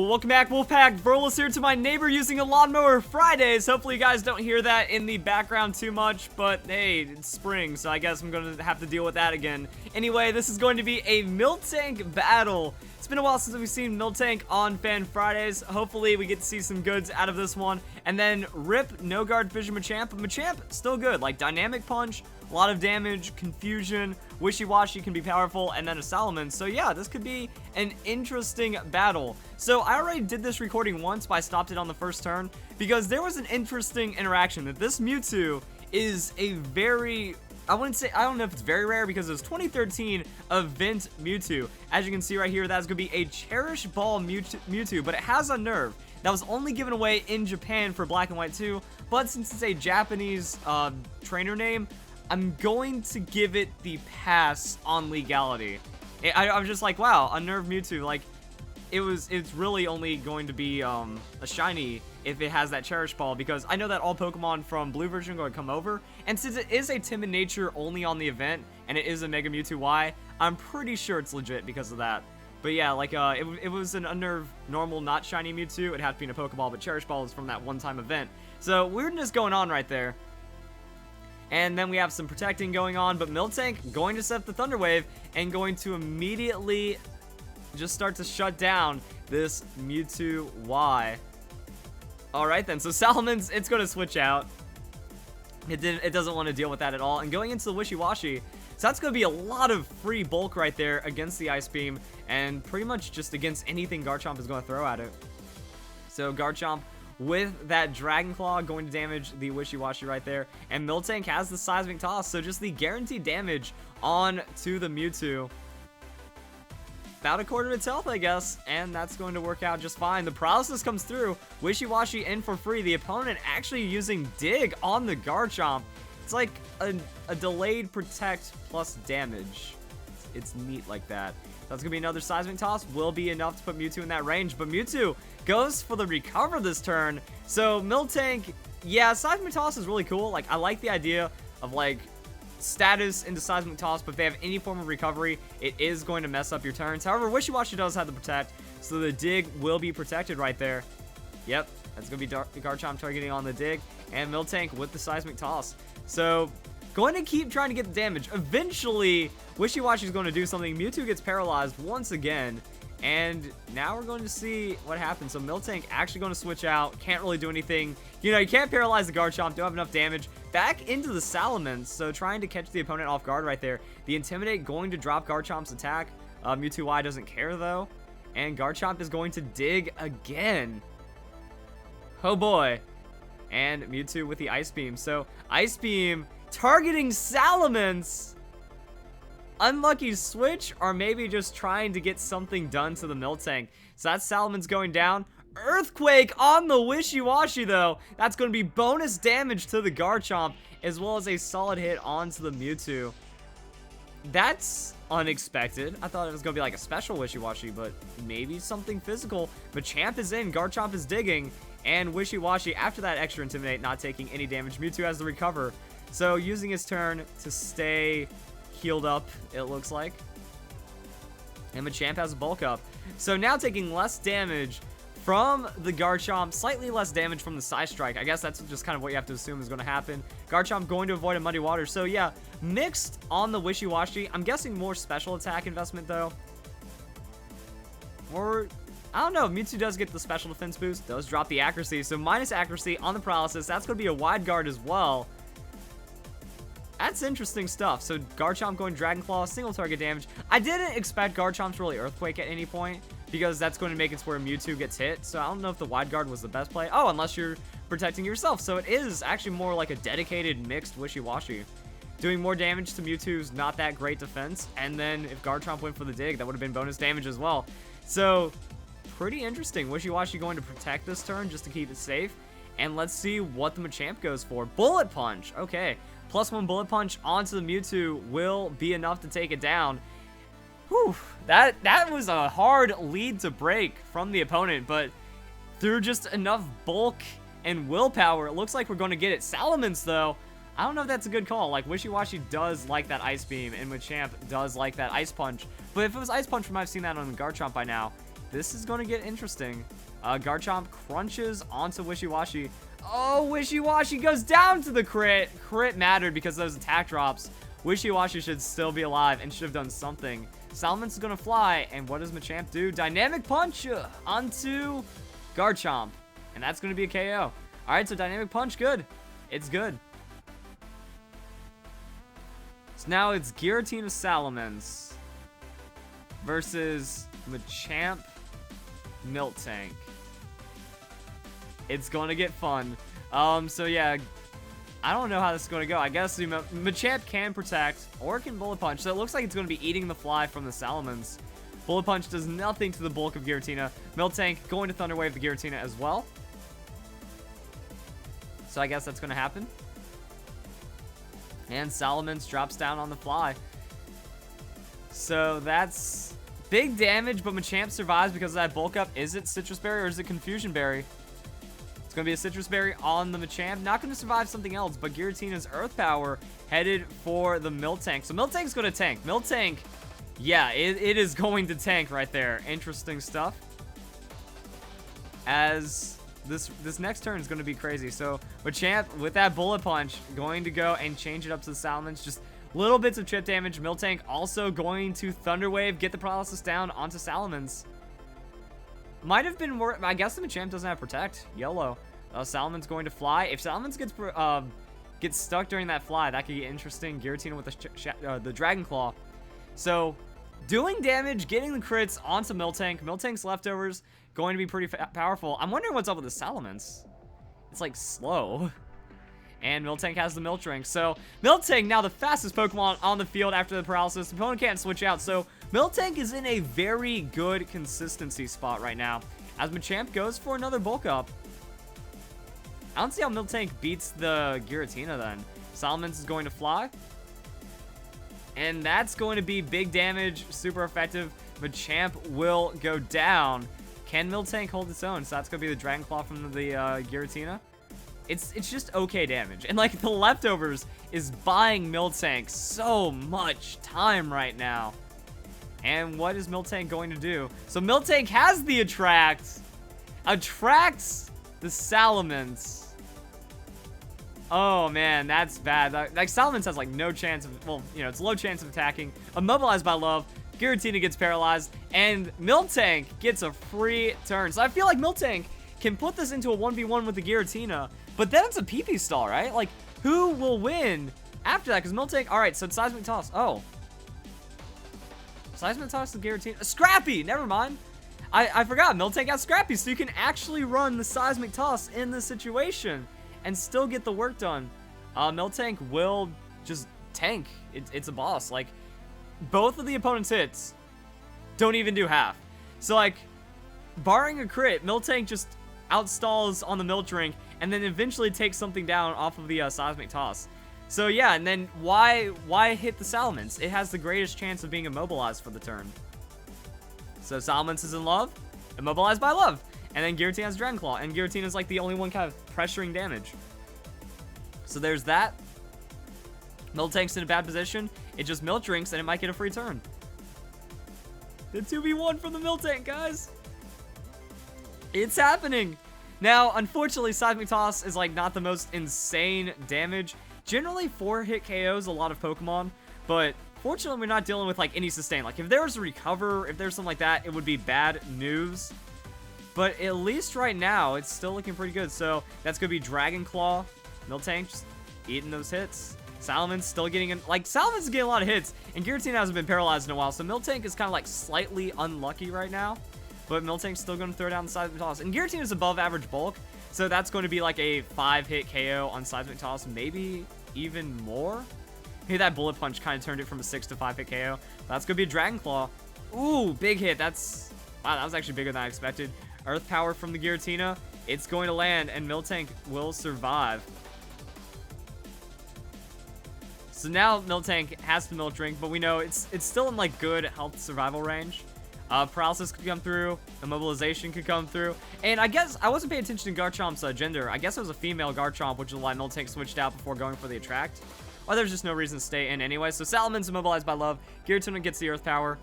welcome back, Wolfpack. Verlis here to my neighbor using a lawnmower Fridays. Hopefully you guys don't hear that in the background too much, but hey, it's spring, so I guess I'm going to have to deal with that again. Anyway, this is going to be a Miltank battle. It's been a while since we've seen Miltank on Fan Fridays. Hopefully we get to see some goods out of this one. And then rip no guard Fission Machamp. Machamp, still good, like Dynamic Punch, a lot of damage, confusion, Wishy-Washy can be powerful, and then a Salamence. So yeah, this could be an interesting battle. So I already did this recording once, but I stopped it on the first turn because there was an interesting interaction that this Mewtwo is a very, I don't know if it's very rare because it was 2013 event Mewtwo. As you can see right here, that's going to be a Cherish Ball Mewtwo, but it has Unnerve. That was only given away in Japan for Black and White 2, but since it's a Japanese trainer name, I'm going to give it the pass on legality. I was just like, wow, Unnerved Mewtwo, like, it's really only going to be a shiny if it has that Cherish Ball, because I know that all Pokemon from Blue version are going to come over, and since it is a Timid Nature only on the event, and it is a Mega Mewtwo Y, I'm pretty sure it's legit because of that. But yeah, like, it was an Unnerved normal, not shiny Mewtwo. It'd have to be in a Pokeball, but Cherish Ball is from that one-time event. So, weirdness going on right there. And then we have some protecting going on, but Miltank going to set the Thunder Wave and going to immediately just start to shut down this Mewtwo Y. Alright then, so Salamence, it's going to switch out. It doesn't want to deal with that at all. And going into the Wishy-Washy, so that's going to be a lot of free bulk right there against the Ice Beam, and pretty much just against anything Garchomp is going to throw at it. So Garchomp with that Dragon Claw going to damage the Wishy-Washy right there. And Miltank has the Seismic Toss, so just the guaranteed damage on to the Mewtwo. About a quarter of its health, I guess, and that's going to work out just fine. The paralysis comes through. Wishy-Washy in for free. The opponent actually using Dig on the Garchomp. It's like a delayed protect plus damage. It's neat like that. That's going to be another Seismic Toss. Will be enough to put Mewtwo in that range, but Mewtwo goes for the recover this turn. So Miltank, yeah, Seismic Toss is really cool. Like, I like the idea of, like, status into Seismic Toss, but if they have any form of recovery, it is going to mess up your turns. However, Wishy-Washy does have the protect, so the Dig will be protected right there. Yep, that's going to be Garchomp targeting on the Dig, and Miltank with the Seismic Toss. So, going to keep trying to get the damage. Eventually, Wishy-Washy is going to do something. Mewtwo gets paralyzed once again, and now we're going to see what happens. So Miltank actually going to switch out. Can't really do anything. You know, you can't paralyze the Garchomp. Don't have enough damage. Back into the Salamence. So trying to catch the opponent off guard right there. The Intimidate going to drop Garchomp's attack. Mewtwo Y doesn't care though. And Garchomp is going to Dig again. Oh boy. And Mewtwo with the Ice Beam. So Ice Beam targeting Salamence. Unlucky switch, or maybe just trying to get something done to the Miltank. So that's Salamence going down. Earthquake on the Wishy-Washy though. That's going to be bonus damage to the Garchomp, as well as a solid hit onto the Mewtwo. That's unexpected. I thought it was going to be like a special Wishy-Washy, but maybe something physical. Machamp is in, Garchomp is digging, and Wishy-Washy, after that extra Intimidate, not taking any damage. Mewtwo has the recover. So using his turn to stay healed up, it looks like. And Machamp has a bulk up. So now taking less damage from the Garchomp, slightly less damage from the Side Strike. I guess that's just kind of what you have to assume is going to happen. Garchomp going to avoid a Muddy Water. So yeah, mixed on the Wishy-Washy. I'm guessing more special attack investment though. Or, I don't know, Mewtwo does get the special defense boost, does drop the accuracy. So minus accuracy on the paralysis. That's going to be a wide guard as well. That's interesting stuff. So Garchomp going Dragon Claw, single target damage. I didn't expect Garchomp to really Earthquake at any point, because that's going to make it where Mewtwo gets hit. So I don't know if the wide guard was the best play. Oh, unless you're protecting yourself. So it is actually more like a dedicated mixed Wishy-Washy. Doing more damage to Mewtwo's not that great defense. And then if Garchomp went for the Dig, that would have been bonus damage as well. So pretty interesting. Wishy-Washy going to protect this turn just to keep it safe. And let's see what the Machamp goes for. Bullet Punch. Okay. +1 Bullet Punch onto the Mewtwo will be enough to take it down. Whew, that was a hard lead to break from the opponent, but through just enough bulk and willpower, it looks like we're going to get it. Salamence, though, I don't know if that's a good call. Like, Wishy-Washy does like that Ice Beam, and Machamp does like that Ice Punch. But if it was Ice Punch, we might have seen that on the Garchomp by now. this is going to get interesting. Garchomp crunches onto Wishy-Washy. Oh, Wishy-Washy goes down to the crit. Crit mattered because of those attack drops. Wishy-Washy should still be alive and should have done something. Salamence is going to fly, and what does Machamp do? Dynamic Punch onto Garchomp, and that's going to be a KO. All right, so Dynamic Punch, good. It's good. So now it's Giratina Salamence versus Machamp Miltank. It's going to get fun. So yeah, I don't know how this is going to go. I guess Machamp can protect or can Bullet Punch. So it looks like it's going to be eating the fly from the Salamence. Bullet Punch does nothing to the bulk of Giratina. Miltank going to Thunder Wave the Giratina as well. So I guess that's going to happen. And Salamence drops down on the fly. So that's big damage, but Machamp survives because of that bulk up. Is it Citrus Berry or is it Confusion Berry? It's going to be a Citrus Berry on the Machamp. Not going to survive something else, but Giratina's Earth Power headed for the Miltank. So Miltank's going to tank. Miltank, yeah, it is going to tank right there. Interesting stuff. As this next turn is going to be crazy. So Machamp, with that Bullet Punch, going to go and change it up to the Salamence. Just little bits of chip damage. Miltank also going to Thunder Wave, get the paralysis down onto Salamence. Might have been more. I guess the Machamp doesn't have Protect. YOLO. Salamence going to fly. If Salamence gets stuck during that fly, that could get interesting. Giratina with the Dragon Claw. So doing damage, getting the crits onto Miltank. Miltank's leftovers going to be pretty powerful. I'm wondering what's up with the Salamence. It's like slow. And Miltank has the Miltank. So Miltank now the fastest Pokemon on the field after the paralysis. The opponent can't switch out. So Miltank is in a very good consistency spot right now. As Machamp goes for another bulk up. I don't see how Miltank beats the Giratina then. Salamence is going to fly. And that's going to be big damage, super effective. Machamp will go down. Can Miltank hold its own? So that's going to be the Dragon Claw from the Giratina. It's just okay damage. And like the leftovers is buying Miltank so much time right now. And what is Miltank going to do? So Miltank has the attract. Attracts the Salamence. Oh man, that's bad. Like Salamence has like no chance of, well, you know, it's low chance of attacking. Immobilized by Love. Giratina gets paralyzed. And Miltank gets a free turn. So I feel like Miltank can put this into a 1v1 with the Giratina. But then it's a PP stall, right? Like, who will win after that? Because Miltank, all right, so it's Seismic Toss. Oh. Seismic Toss to Giratina. Scrappy, never mind. I forgot, Miltank has Scrappy, so you can actually run the Seismic Toss in this situation and still get the work done. Miltank will just tank. It's a boss. Like, both of the opponent's hits don't even do half. So, like, barring a crit, Miltank just outstalls on the Miltank and then eventually takes something down off of the Seismic Toss. So yeah, and then why hit the Salamence? It has the greatest chance of being immobilized for the turn. So Salamence is in Love, immobilized by Love, and then Giratina has Dragon Claw, and Giratina is like the only one kind of pressuring damage. So there's that. Miltank's in a bad position. It just Miltanks and it might get a free turn. The 2v1 from the Miltank, guys. It's happening. Now, unfortunately, Seismic Toss is like not the most insane damage. Generally, 4-hit KOs a lot of Pokemon, but fortunately, we're not dealing with like any sustain. Like if there was a recover, if there's something like that, it would be bad news. But at least right now, it's still looking pretty good. So that's gonna be Dragon Claw. Miltank just eating those hits. Salamence still getting in. Like Salamence is getting a lot of hits, and Giratina hasn't been paralyzed in a while. So Miltank is kind of like slightly unlucky right now. But Miltank's still going to throw down the Seismic Toss. And Giratina is above average bulk, so that's going to be like a 5-hit KO on Seismic Toss, maybe even more. Maybe that Bullet Punch kind of turned it from a 6 to 5-hit KO. That's going to be a Dragon Claw. Ooh, big hit. Wow, that was actually bigger than I expected. Earth Power from the Giratina. It's going to land, and Miltank will survive. So now Miltank has the Miltank, but we know it's still in like good health survival range. Paralysis could come through, immobilization could come through, and I guess I wasn't paying attention to Garchomp's gender. I guess it was a female Garchomp, which is why Miltank switched out before going for the attract. Or there's just no reason to stay in anyway. So Salamence immobilized by Love. Giratina gets the Earth Power.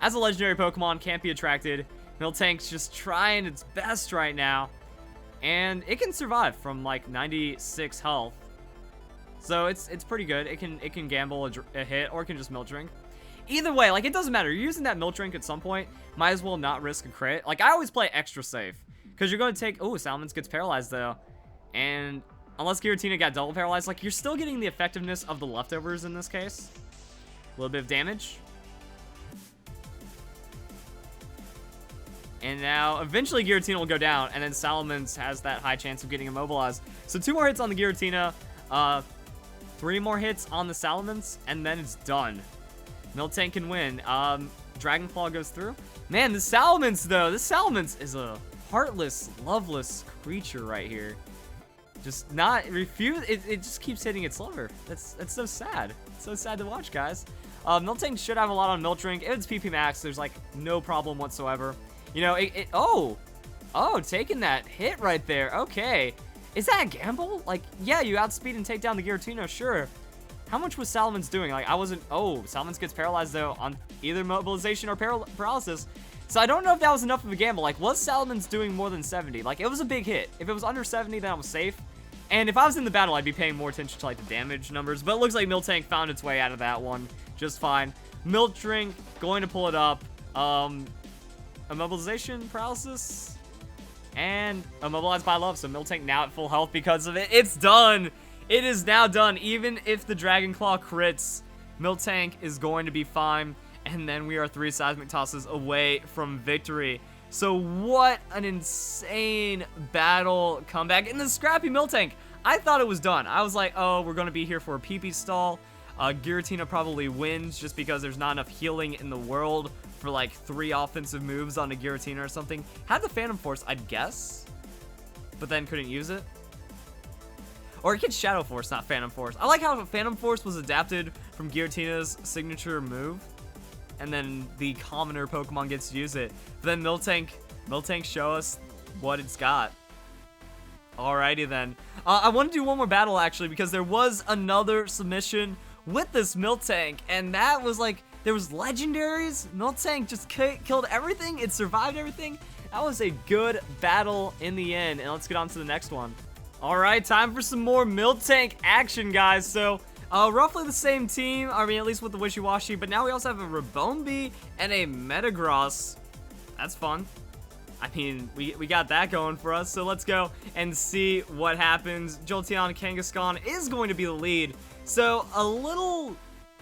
As a legendary Pokemon, can't be attracted. Miltank's just trying its best right now. And it can survive from like 96 health. So it's pretty good. It can gamble a hit, or it can just Milk Drink. Either way, like, it doesn't matter. You're using that Milk Drink at some point. Might as well not risk a crit. Like, I always play extra safe. Because you're going to take... Oh, Salamence gets paralyzed, though. And unless Giratina got double paralyzed, like, you're still getting the effectiveness of the leftovers in this case. A little bit of damage. And now, eventually, Giratina will go down. And then Salamence has that high chance of getting immobilized. So 2 more hits on the Giratina. 3 more hits on the Salamence. And then it's done. Miltank can win. Dragon Claw goes through. Man, the Salamence, though. This Salamence is a heartless, loveless creature right here. Just not refuse. It just keeps hitting its liver. That's so sad. It's so sad to watch, guys. Miltank should have a lot on Milk Drink. If it's PP max, there's like no problem whatsoever. You know, oh, taking that hit right there. Okay. Is that a gamble? Like, yeah, you outspeed and take down the Giratina, sure. How much was Salamence doing? Like, I wasn't... Oh, Salamence gets paralyzed, though, on either mobilization or paralysis. So I don't know if that was enough of a gamble. Like, was Salamence doing more than 70? Like, it was a big hit. If it was under 70, then I was safe. And if I was in the battle, I'd be paying more attention to, like, the damage numbers. But it looks like Miltank found its way out of that one just fine. Milk Drink, going to pull it up. Immobilization, paralysis, and immobilized by love. So Miltank now at full health because of it. It's done. It is now done. Even if the Dragon Claw crits, Miltank is going to be fine. And then we are 3 Seismic Tosses away from victory. So what an insane battle comeback. And the scrappy Miltank, I thought it was done. I was like, oh, we're going to be here for a PP stall. Giratina probably wins just because there's not enough healing in the world for like 3 offensive moves on a Giratina or something. Had the Phantom Force, I'd guess, but then couldn't use it. Or it gets Shadow Force, not Phantom Force. I like how Phantom Force was adapted from Giratina's signature move, and then the commoner Pokemon gets to use it. But then Miltank show us what it's got. Alrighty then. I want to do one more battle actually, because there was another submission with this Miltank, and that was like, there was legendaries. Miltank just killed everything. It survived everything. That was a good battle in the end, and let's get on to the next one. Alright, time for some more Miltank action, guys. So, roughly the same team, I mean, at least with the Wishy-Washy, but now we also have a Rabombi and a Metagross. That's fun. I mean, we got that going for us, so let's go and see what happens. Jolteon Kangaskhan is going to be the lead, so a little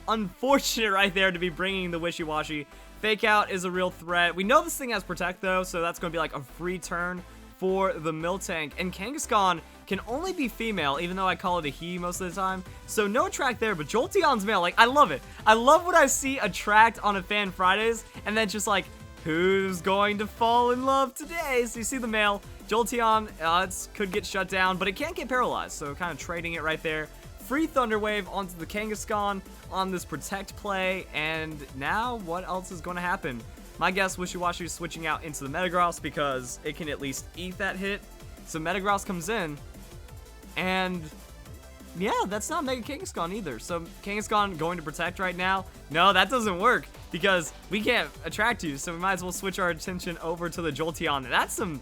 unfortunate right there to be bringing the Wishy-Washy. Fake Out is a real threat. We know this thing has Protect, though, so that's going to be like a free turn for the Miltank. And Kangaskhan can only be female, even though I call it a he most of the time. So no Attract there, but Jolteon's male. Like, I love it. I love when I see Attract on a Fan Fridays, and then just like, who's going to fall in love today? So you see the male. Jolteon could get shut down, but it can't get paralyzed, so kind of trading it right there. Free Thunder Wave onto the Kangaskhan on this Protect play, and now what else is going to happen? My guess, Wishy-Washy is switching out into the Metagross because it can at least eat that hit. So Metagross comes in, and yeah, that's not Mega Kangaskhan either. So Kangaskhan going to Protect right now. No, that doesn't work because we can't attract you, so we might as well switch our attention over to the Jolteon. That's some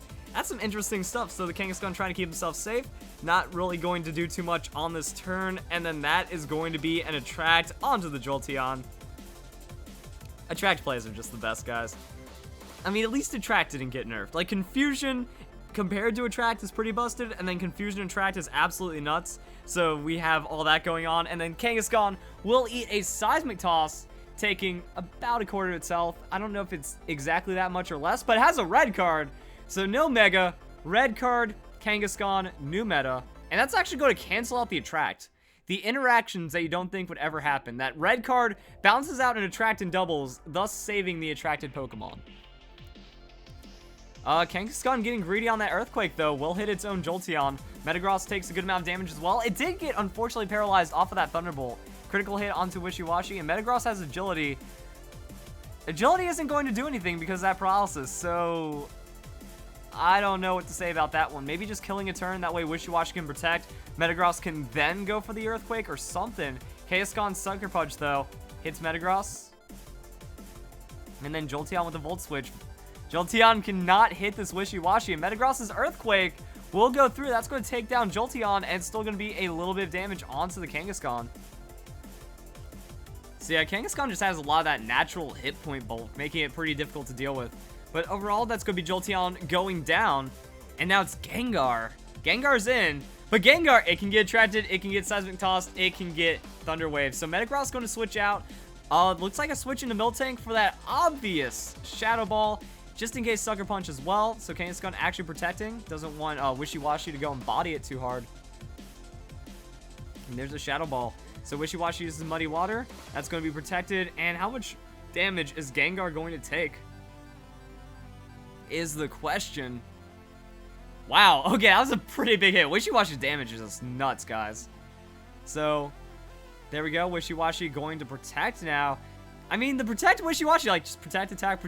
interesting stuff. So the Kangaskhan trying to keep himself safe, not really going to do too much on this turn, and then that is going to be an Attract onto the Jolteon. Attract plays are just the best, guys. I mean, at least Attract didn't get nerfed. Like, Confusion compared to Attract is pretty busted, and then Confusion and Attract is absolutely nuts. So we have all that going on, and then Kangaskhan will eat a Seismic Toss, taking about a quarter of itself. I don't know if it's exactly that much or less, but it has a red card. So no Mega, red card, Kangaskhan, new meta, and that's actually going to cancel out the Attract. The interactions that you don't think would ever happen. That red card bounces out an Attract and doubles, thus saving the attracted Pokemon. Kangaskhan getting greedy on that Earthquake, though, will hit its own Jolteon. Metagross takes a good amount of damage as well. It did get, unfortunately, paralyzed off of that Thunderbolt. Critical hit onto Wishy-Washy, and Metagross has Agility. Agility isn't going to do anything because of that paralysis, so I don't know what to say about that one. Maybe just killing a turn, that way Wishy-Washy can Protect. Metagross can then go for the Earthquake or something. Kangaskhan Sucker Punch, though, hits Metagross. And then Jolteon with the Volt Switch. Jolteon cannot hit this Wishy-Washy, and Metagross's Earthquake will go through. That's going to take down Jolteon, and it's still going to be a little bit of damage onto the Kangaskhan. So yeah, Kangaskhan just has a lot of that natural hit point bulk, making it pretty difficult to deal with. But overall, that's going to be Jolteon going down, and now it's Gengar. Gengar's in, but Gengar, it can get attracted, it can get Seismic Toss, it can get Thunder Wave. So Metagross is going to switch out. Looks like a switch into Miltank for that obvious Shadow Ball, just in case Sucker Punch as well. So Kangaskhan actually protecting. Doesn't want Wishy-Washy to go and body it too hard. And there's a Shadow Ball. So Wishy-Washy uses Muddy Water. That's going to be protected. And how much damage is Gengar going to take? Is the question. Wow. Okay, that was a pretty big hit. Wishy-Washy's damage is just nuts, guys. So there we go. Wishy-Washy going to protect now. I mean, the protect Wishy-Washy, like, just protect, attack,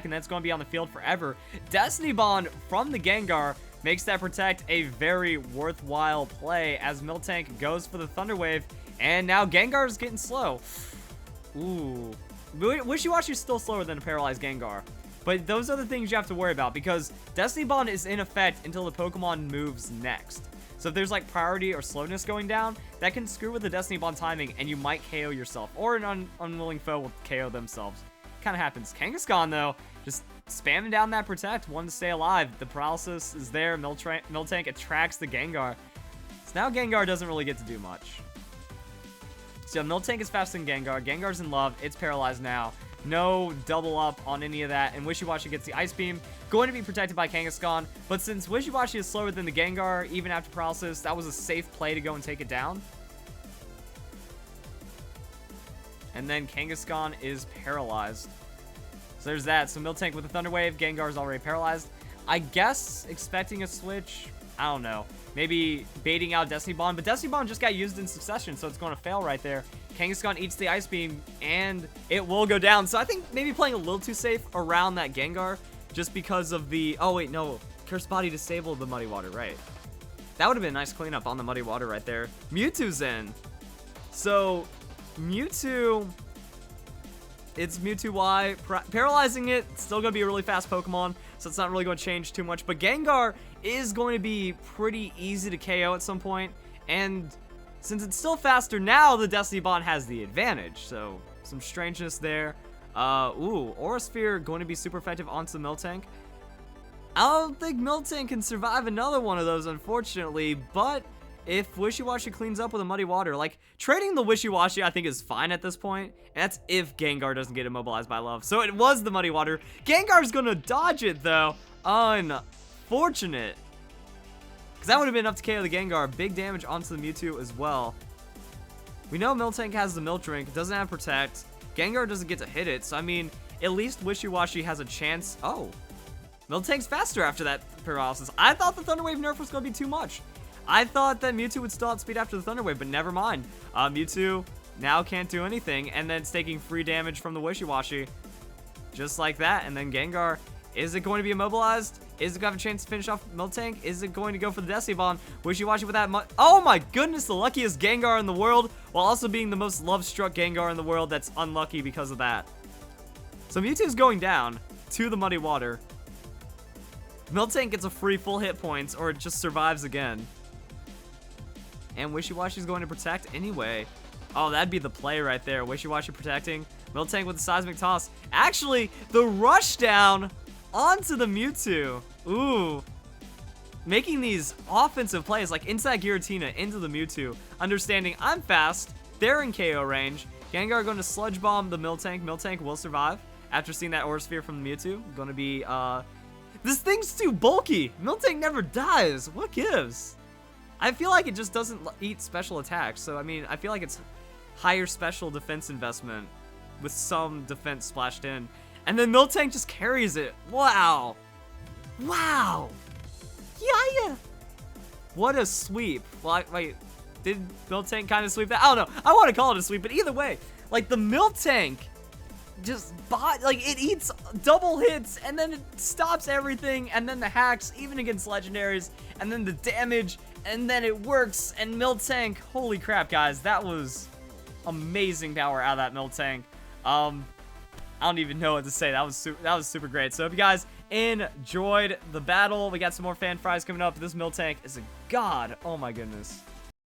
and that's going to be on the field forever. Destiny Bond from the Gengar makes that protect a very worthwhile play as Miltank goes for the Thunder Wave, and now Gengar's getting slow. Ooh. Wishy-Washy's still slower than a paralyzed Gengar, but those are the things you have to worry about, because Destiny Bond is in effect until the Pokemon moves next. So if there's like priority or slowness going down, that can screw with the Destiny Bond timing, and you might KO yourself, or an unwilling foe will KO themselves. Kind of happens. Kangaskhan, though, just spamming down that protect, wanting to stay alive. The paralysis is there. Miltank attracts the Gengar. So now Gengar doesn't really get to do much. So Miltank is faster than Gengar. Gengar's in love. It's paralyzed now. No double up on any of that, and Wishy-Washy gets the Ice Beam. Going to be protected by Kangaskhan, but since Wishy-Washy is slower than the Gengar, even after paralysis, that was a safe play to go and take it down. And then Kangaskhan is paralyzed. So there's that. So Miltank with the Thunder Wave. Gengar is already paralyzed. I guess expecting a switch. I don't know. Maybe baiting out Destiny Bond, but Destiny Bond just got used in succession, so it's going to fail right there. Kangaskhan eats the Ice Beam, and it will go down. So I think maybe playing a little too safe around that Gengar, just because of the... Oh, wait, no. Cursed Body disabled the Muddy Water, right. That would have been a nice cleanup on the Muddy Water right there. Mewtwo's in. So, Mewtwo... It's Mewtwo Y. Paralyzing it, it's still going to be a really fast Pokemon, so it's not really going to change too much. But Gengar is going to be pretty easy to KO at some point, and since it's still faster now, the Destiny Bond has the advantage. So, some strangeness there. Aura Sphere going to be super effective onto Miltank. I don't think Miltank can survive another one of those, unfortunately, but if Wishy-Washy cleans up with a Muddy Water, like, trading the Wishy-Washy I think is fine at this point, and that's if Gengar doesn't get immobilized by Love. So it was the Muddy Water. Gengar's gonna dodge it, though. Unfortunate. Because that would have been enough to KO the Gengar. Big damage onto the Mewtwo as well. We know Miltank has the Milk Drink, doesn't have Protect. Gengar doesn't get to hit it, so I mean, at least Wishy-Washy has a chance. Oh, Miltank's faster after that paralysis. I thought the Thunder Wave nerf was going to be too much. I thought that Mewtwo would still outspeed after the Thunder Wave, but never mind. Mewtwo now can't do anything, and then it's taking free damage from the Wishy-Washy. Just like that, and then Gengar, is it going to be immobilized? Is it going to have a chance to finish off Miltank? Is it going to go for the Destiny Bond? Wishy-Washy with that oh my goodness, the luckiest Gengar in the world, while also being the most love-struck Gengar in the world that's unlucky because of that. So Mewtwo's going down to the Muddy Water. Miltank gets a free full hit points, or it just survives again. And Wishy-Washy's going to protect anyway. Oh, that'd be the play right there. Wishy-Washy protecting. Miltank with the Seismic Toss. Actually, the rush down onto the Mewtwo. Ooh. Making these offensive plays, like inside Giratina into the Mewtwo. Understanding I'm fast. They're in KO range. Gengar going to Sludge Bomb the Miltank. Miltank will survive after seeing that Aura Sphere from the Mewtwo. Going to be, this thing's too bulky. Miltank never dies. What gives? I feel like it just doesn't eat special attacks. So, I mean, I feel like it's higher special defense investment with some defense splashed in. And then Miltank just carries it. Wow. Wow. Yeah. What a sweep. Well, wait. Did Miltank kind of sweep that? I don't know. I want to call it a sweep, but either way, like the Miltank just it eats double hits, and then it stops everything, and then the hacks, even against legendaries, and then the damage, and then it works, and Miltank, holy crap, guys, that was amazing power out of that Miltank. I don't even know what to say. That was super great. So if you guys enjoyed the battle. We got some more fan fries coming up. This Miltank is a god. Oh my goodness.